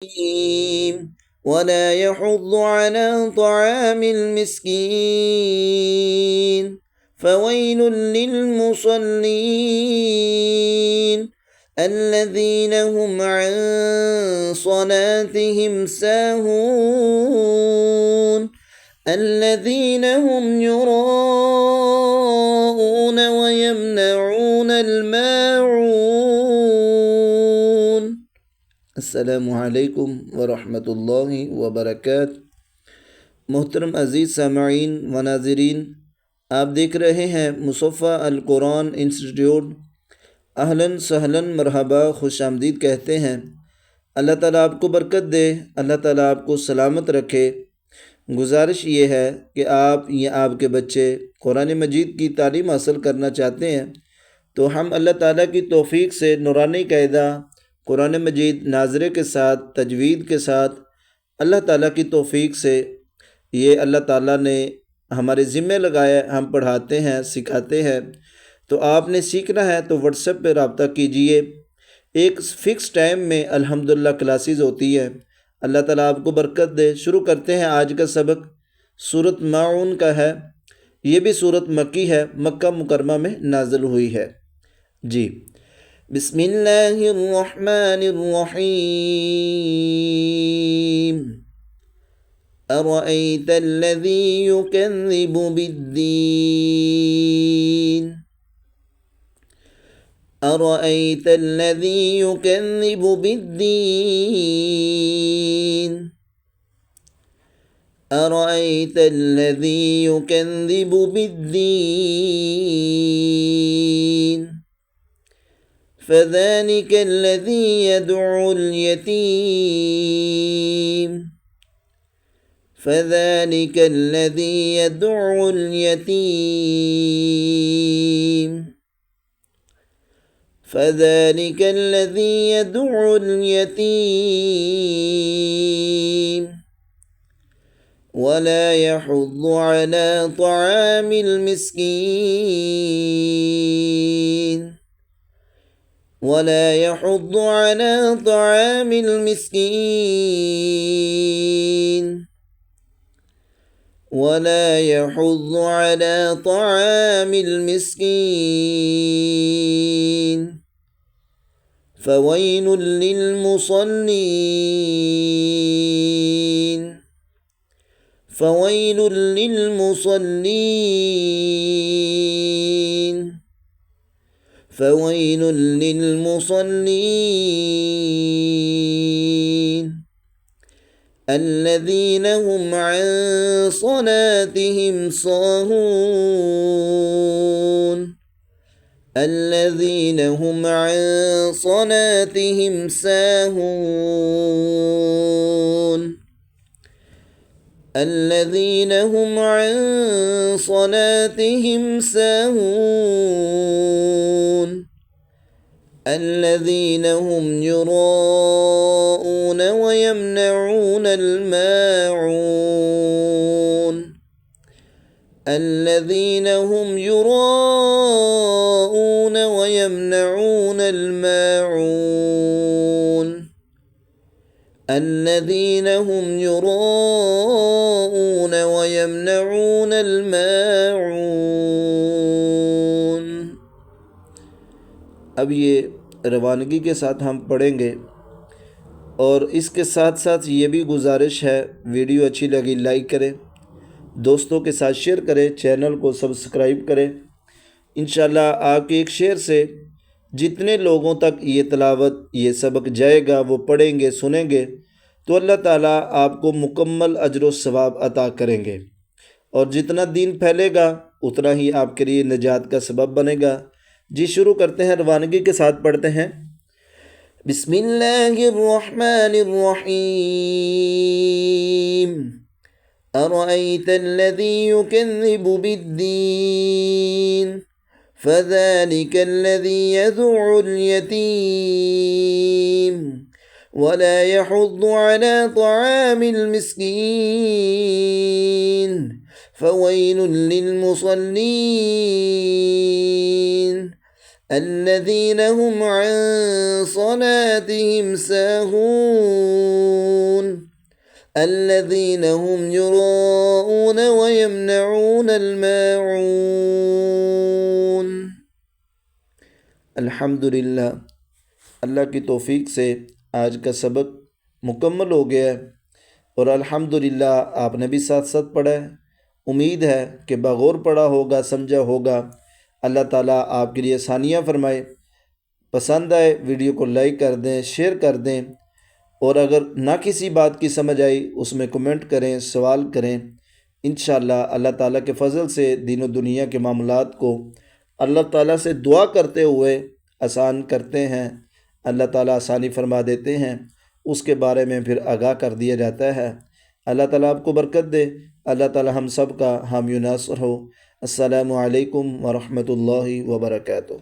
ولا يحض على طعام المسكين فويل للمصلين الذين هم عن صلاتهم ساهون الذين هم يراءون ويمنعون الماعون अस्सलामुअलैकुम वरहमतुल्लाहि वबरकात। मोहतरम अज़ीज़ सामईन व नाज़रीन, आप देख रहे हैं मुसफ़ा अल कुरान इंस्टीट्यूट। अहलन सहलन मरहबा, खुश आमदीद कहते हैं। अल्लाह ताला आपको बरकत दे, अल्लाह ताला आपको सलामत रखे। गुजारिश ये है कि आप या आपके बच्चे कुरान मजीद की तालीम हासिल करना चाहते हैं तो हम अल्लाह ताला की तौफ़ीक़ से नूरानी कायदा कुरान मजीद नाज़रे के साथ, तजवीद के साथ, अल्लाह ताला की तौफ़ीक़ से ये अल्लाह ताला ने हमारे ज़िम्मे लगाया, हम पढ़ाते हैं, सिखाते हैं। तो आपने सीखना है तो व्हाट्सएप पे रब्ता कीजिए। एक फ़िक्स टाइम में अल्हम्दुलिल्लाह क्लासेस होती है। अल्लाह ताला आपको बरकत दे। शुरू करते हैं आज का सबक। सूरत माऊन का है। ये भी सूरत मक्की है, मक्का मुकरमा में नाज़िल हुई है। जी, बिस्मिल्लाहिर्रहमानिर्रहीम। अरअयत अल्लज़ी युकज़्ज़िबु बिद्दीन। अरअयत अल्लज़ी युकज़्ज़िबु बिद्दीन। अरअयत अल्लज़ी युकज़्ज़िबु बिद्दीन। फ़ज़ालिक अल्लज़ी यदഉ अल-यतीम। फ़ज़ालिक अल्लज़ी यदഉ अल-यतीम। फ़ज़ालिक अल्लज़ी यदഉ अल-यतीम वला यहुद्दु अला तआमिल मिस्कीन। वला यहुद्दु अला तआमिल मिस्कीन। वला यहुद्दु अला तआमिल मिस्कीन। फ़वैलुल लिलमुसल्लीन। फ़वैलुल लिलमुसल्लीन। फ़वैलुल लिलमुसल्लीन الذين هم عن صلاتهم ساهون الذين هم عن صلاتهم ساهون الذين هم عن صلاتهم ساهون الذين هم يراءون ويمنعون الماعون الذين هم يراءون ويمنعون الماعون الذين هم يراءون ويمنعون الماعون। अब ये रवानगी के साथ हम पढ़ेंगे और इसके साथ साथ ये भी गुजारिश है, वीडियो अच्छी लगी लाइक करें, दोस्तों के साथ शेयर करें, चैनल को सब्सक्राइब करें। इंशाल्लाह आपके एक शेयर से जितने लोगों तक ये तिलावत, ये सबक जाएगा, वो पढ़ेंगे, सुनेंगे तो अल्लाह ताला आपको मुकम्मल अजर व सवाब अता करेंगे और जितना दीन फैलेगा उतना ही आपके लिए निजात का सबब बनेगा। जी, शुरू करते हैं, रवानगी के साथ पढ़ते हैं। बिस्मिल्लाहिर्रहमानिर्रहीम। अरअयत अल्लज़ी युकज़्ज़िबु बिद्दीन। फ़ज़ालिक अल्लज़ी यदഉ अल-यतीम वला यहुद्दु अला तआमिल मिस्कीन। फ़वैलुल लिलमुसल्लीन अल्लज़ीना हुम अन सलातिहिम साहून अल्लज़ीना हुम युराऊन व यमनऊनल माऊन। अल्हम्दुलिल्लाह, अल्लाह की तौफ़ीक से आज का सबक मुकम्मल हो गया है और अल्हम्दुलिल्लाह आपने भी साथ साथ पढ़ा है। उम्मीद है कि बगौर पढ़ा होगा, समझा होगा। अल्लाह ताला आपके लिए आसानियाँ फरमाए। पसंद आए वीडियो को लाइक कर दें, शेयर कर दें और अगर ना किसी बात की समझ आई उसमें कमेंट करें, सवाल करें। इंशाअल्लाह अल्लाह ताला के फ़ज़ल से दीन और दुनिया के मामलात को अल्लाह ताला से दुआ करते हुए आसान करते हैं। अल्लाह ताला आसानी फरमा देते हैं, उसके बारे में फिर आगाह कर दिया जाता है। अल्लाह ताला आपको बरकत दे। अल्लाह ताला हम सब का हामी नासर हो। अस्सलामु अलैकुम व रहमतुल्लाहि व बरकातुहू।